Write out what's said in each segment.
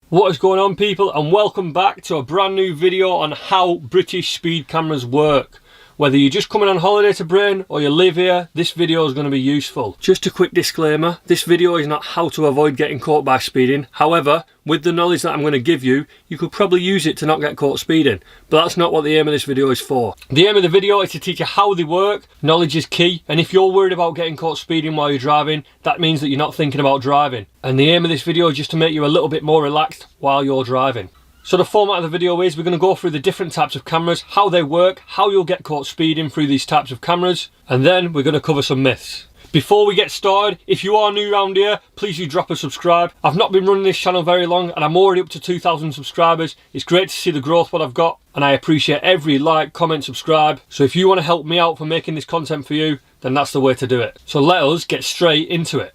What is going on, people, and welcome back to a brand new video on how British speed cameras work. Whether you're just coming on holiday to Britain or you live here, this video is going to be useful. Just a quick disclaimer, this video is not how to avoid getting caught by speeding. However, with the knowledge that I'm going to give you, you could probably use it to not get caught speeding. But that's not what the aim of this video is for. The aim of the video is to teach you how they work. Knowledge is key, and if you're worried about getting caught speeding while you're driving, that means that you're not thinking about driving. And the aim of this video is just to make you a little bit more relaxed while you're driving. So the format of the video is we're going to go through the different types of cameras, how they work, how you'll get caught speeding through these types of cameras, and then we're going to cover some myths. Before we get started, if you are new around here, please do drop a subscribe. I've not been running this channel very long and I'm already up to 2,000 subscribers. It's great to see the growth what I've got, and I appreciate every like, comment, subscribe. So if you want to help me out for making this content for you, then that's the way to do it. So let us get straight into it.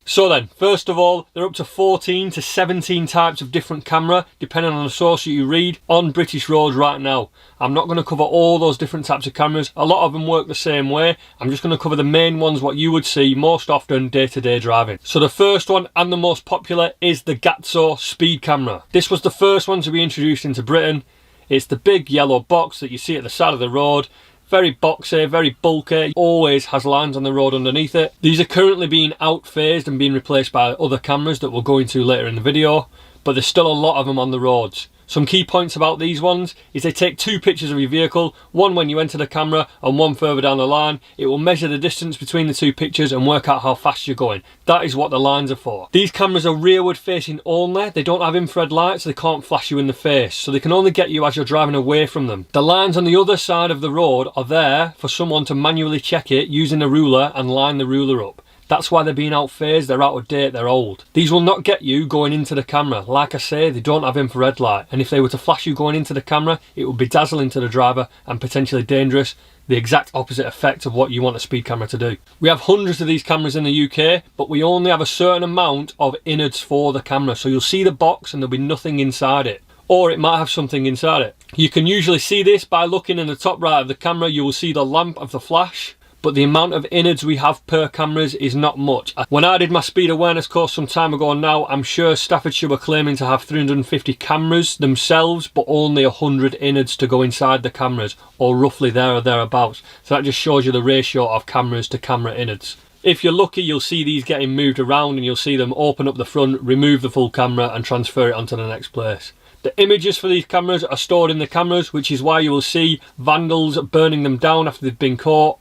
So then, first of all, there are up to 14 to 17 types of different camera, depending on the source that you read, on British roads right now. I'm not going to cover all those different types of cameras. A lot of them work the same way. I'm just going to cover the main ones, what you would see most often day-to-day driving. So the first one and the most popular is the Kandou speed camera. This was the first one to be introduced into Britain. It's the big yellow box that you see at the side of the road. Very boxy, very bulky, always has lines on the road underneath it. These are currently being out-phased and being replaced by other cameras that we'll go into later in the video, but there's still a lot of them on the roads. Some key points about these ones is they take two pictures of your vehicle, one when you enter the camera and one further down the line. It will measure the distance between the two pictures and work out how fast you're going. That is what the lines are for. These cameras are rearward facing only. They don't have infrared lights, so they can't flash you in the face, so they can only get you as you're driving away from them. The lines on the other side of the road are there for someone to manually check it using a ruler and line the ruler up. That's why they're being out-phased, they're out of date, they're old. These will not get you going into the camera. Like I say, they don't have infrared light, and if they were to flash you going into the camera, it would be dazzling to the driver and potentially dangerous. The exact opposite effect of what you want a speed camera to do. We have hundreds of these cameras in the UK, but we only have a certain amount of innards for the camera. So you'll see the box and there'll be nothing inside it. Or it might have something inside it. You can usually see this by looking in the top right of the camera. You will see the lamp of the flash. But the amount of innards we have per cameras is not much. When I did my speed awareness course some time ago now, I'm sure Staffordshire were claiming to have 350 cameras themselves, but only 100 innards to go inside the cameras, or roughly there or thereabouts. So that just shows you the ratio of cameras to camera innards. If you're lucky, you'll see these getting moved around and you'll see them open up the front, remove the full camera and transfer it onto the next place. The images for these cameras are stored in the cameras, which is why you will see vandals burning them down after they've been caught.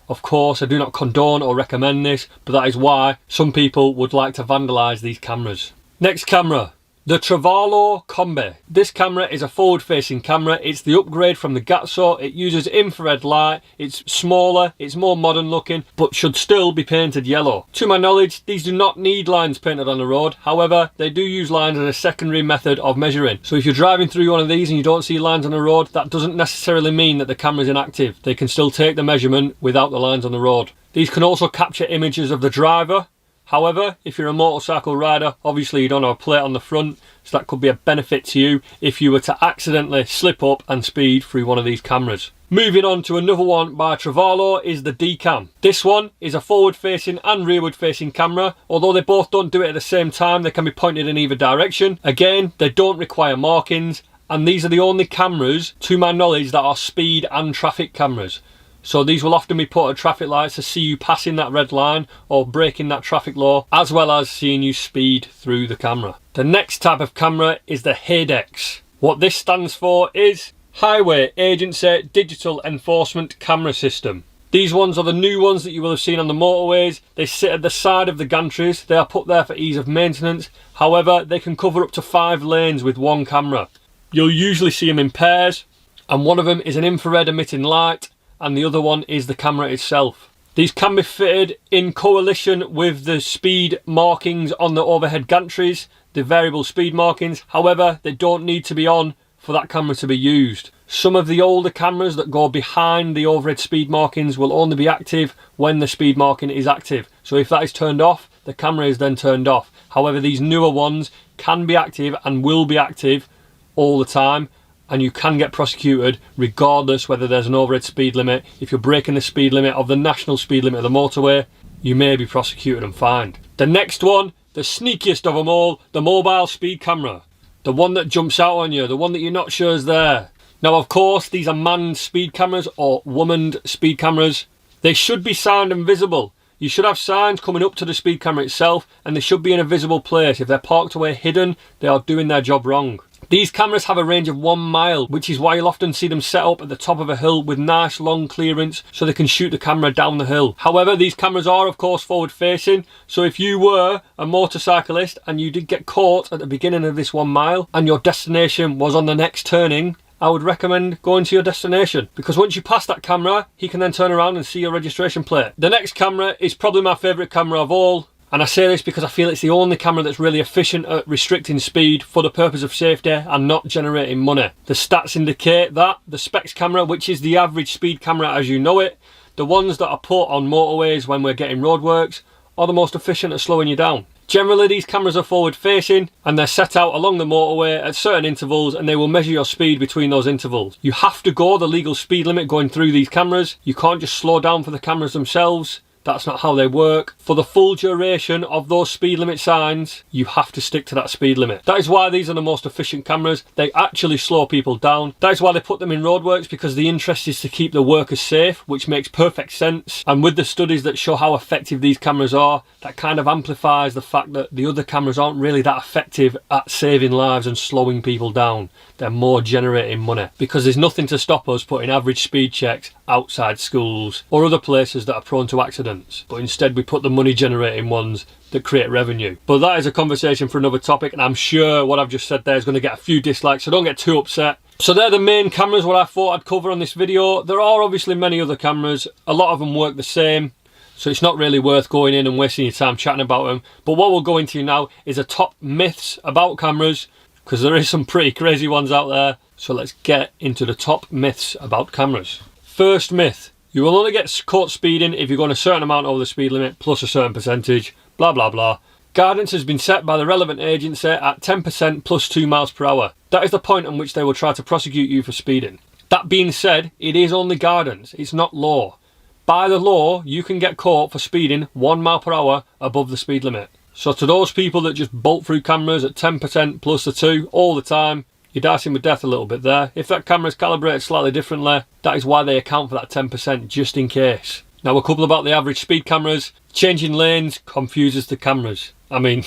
Of course, I do not condone or recommend this, but that is why some people would like to vandalise these cameras. Next camera, the Limassol Combi. This camera is a forward-facing camera. It's the upgrade from the Kandou. It uses infrared light. It's smaller, it's more modern looking, but should still be painted yellow. To my knowledge, these do not need lines painted on the road. However, they do use lines as a secondary method of measuring. So if you're driving through one of these and you don't see lines on the road, that doesn't necessarily mean that the camera is inactive. They can still take the measurement without the lines on the road. These can also capture images of the driver. However, if you're a motorcycle rider, obviously you don't have a plate on the front, so that could be a benefit to you if you were to accidentally slip up and speed through one of these cameras. Moving on to another one by Limassol is the D-Cam. This one is a forward-facing and rearward-facing camera. Although they both don't do it at the same time, they can be pointed in either direction. Again, they don't require markings, and these are the only cameras, to my knowledge, that are speed and traffic cameras. So these will often be put at traffic lights to see you passing that red line or breaking that traffic law, as well as seeing you speed through the camera. The next type of camera is the HADEX. What this stands for is Highway Agency Digital Enforcement Camera System. These ones are the new ones that you will have seen on the motorways. They sit at the side of the gantries. They are put there for ease of maintenance. However, they can cover up to 5 lanes with one camera. You'll usually see them in pairs, and one of them is an infrared emitting light, and the other one is the camera itself. These can be fitted in coalition with the speed markings on the overhead gantries, the variable speed markings. However, they don't need to be on for that camera to be used. Some of the older cameras that go behind the overhead speed markings will only be active when the speed marking is active. So if that is turned off, the camera is then turned off. However, these newer ones, can be active and will be active all the time, and you can get prosecuted regardless whether there's an overhead speed limit. If you're breaking the speed limit of the national speed limit of the motorway, you may be prosecuted and fined. The next one, the sneakiest of them all, the mobile speed camera. The one that jumps out on you, the one that you're not sure is there. Now, of course, these are manned speed cameras or womaned speed cameras. They should be signed and visible. You should have signs coming up to the speed camera itself, and they should be in a visible place. If they're parked away hidden, they are doing their job wrong. These cameras have a range of 1 mile, which is why you'll often see them set up at the top of a hill with nice long clearance so they can shoot the camera down the hill. However, these cameras are of course forward facing, so if you were a motorcyclist and you did get caught at the beginning of this 1 mile and your destination was on the next turning, I would recommend going to your destination, because once you pass that camera, he can then turn around and see your registration plate. The next camera is probably my favourite camera of all, and I say this because I feel it's the only camera that's really efficient at restricting speed for the purpose of safety and not generating money. The stats indicate that the specs camera, which is the average speed camera as you know it, the ones that are put on motorways when we're getting roadworks, are the most efficient at slowing you down. Generally, these cameras are forward facing and they're set out along the motorway at certain intervals, and they will measure your speed between those intervals. You have to go the legal speed limit going through these cameras. You can't just slow down for the cameras themselves. That's not how they work. For the full duration of those speed limit signs, you have to stick to that speed limit. That is why these are the most efficient cameras. They actually slow people down. That is why they put them in roadworks, because the interest is to keep the workers safe, which makes perfect sense. And with the studies that show how effective these cameras are, that kind of amplifies the fact that the other cameras aren't really that effective at saving lives and slowing people down. They're more generating money, because there's nothing to stop us putting average speed checks outside schools or other places that are prone to accidents, but instead we put the money generating ones that create revenue. But that is a conversation for another topic, and I'm sure what I've just said there is going to get a few dislikes, so don't get too upset. So they're the main cameras what I thought I'd cover on this video. There are obviously many other cameras, a lot of them work the same, so it's not really worth going in and wasting your time chatting about them. But what we'll go into now is the top myths about cameras, because there is some pretty crazy ones out there. So let's get into the top myths about cameras. First myth: you will only get caught speeding if you're going a certain amount over the speed limit plus a certain percentage, blah blah blah. Guidance has been set by the relevant agency at 10% plus 2 miles per hour. That is the point on which they will try to prosecute you for speeding. That being said, it is only guidance, it's not law. By the law, you can get caught for speeding 1 mile per hour above the speed limit. So to those people that just bolt through cameras at 10% plus the 2 all the time, you're dicing with death a little bit there. If that camera is calibrated slightly differently, that is why they account for that 10% just in case. Now a couple about the average speed cameras. Changing lanes confuses the cameras. I mean,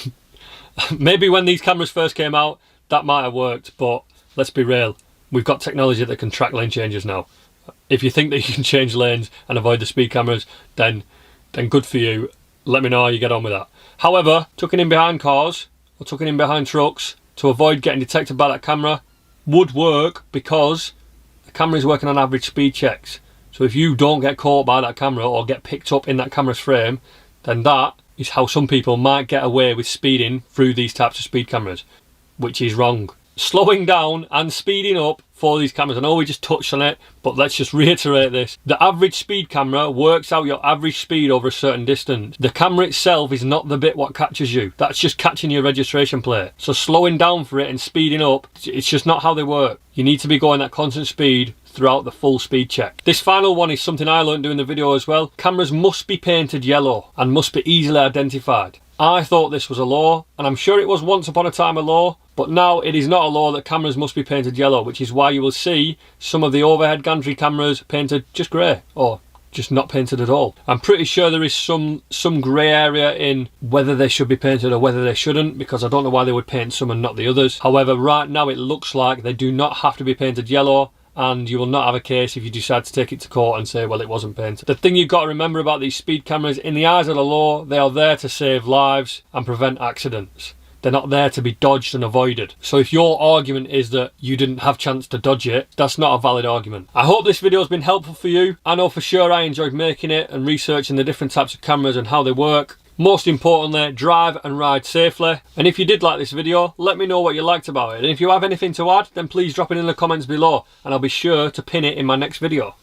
maybe when these cameras first came out, that might have worked, but let's be real. We've got technology that can track lane changes now. If you think that you can change lanes and avoid the speed cameras, then good for you. Let me know how you get on with that. However, tucking in behind cars or tucking in behind trucks to avoid getting detected by that camera would work, because the camera is working on average speed checks. So if you don't get caught by that camera or get picked up in that camera's frame, then that is how some people might get away with speeding through these types of speed cameras, which is wrong. Slowing down and speeding up for these cameras, I know we just touched on it, but let's just reiterate this. The average speed camera works out your average speed over a certain distance. The camera itself is not the bit what catches you. That's just catching your registration plate. So slowing down for it and speeding up, it's just not how they work. You need to be going at constant speed throughout the full speed check. This final one is something I learned doing the video as well. Cameras must be painted yellow and must be easily identified. I thought this was a law, and I'm sure it was once upon a time a law, but now it is not a law that cameras must be painted yellow, which is why you will see some of the overhead gantry cameras painted just grey, or just not painted at all. I'm pretty sure there is some grey area in whether they should be painted or whether they shouldn't, because I don't know why they would paint some and not the others. However, right now it looks like they do not have to be painted yellow, and you will not have a case if you decide to take it to court and say, well, it wasn't painted. The thing you've got to remember about these speed cameras, in the eyes of the law, they are there to save lives and prevent accidents. They're not there to be dodged and avoided. So if your argument is that you didn't have chance to dodge it, that's not a valid argument. I hope this video has been helpful for you. I know for sure I enjoyed making it and researching the different types of cameras and how they work. Most importantly, drive and ride safely. And if you did like this video, let me know what you liked about it. And if you have anything to add, then please drop it in the comments below, and I'll be sure to pin it in my next video.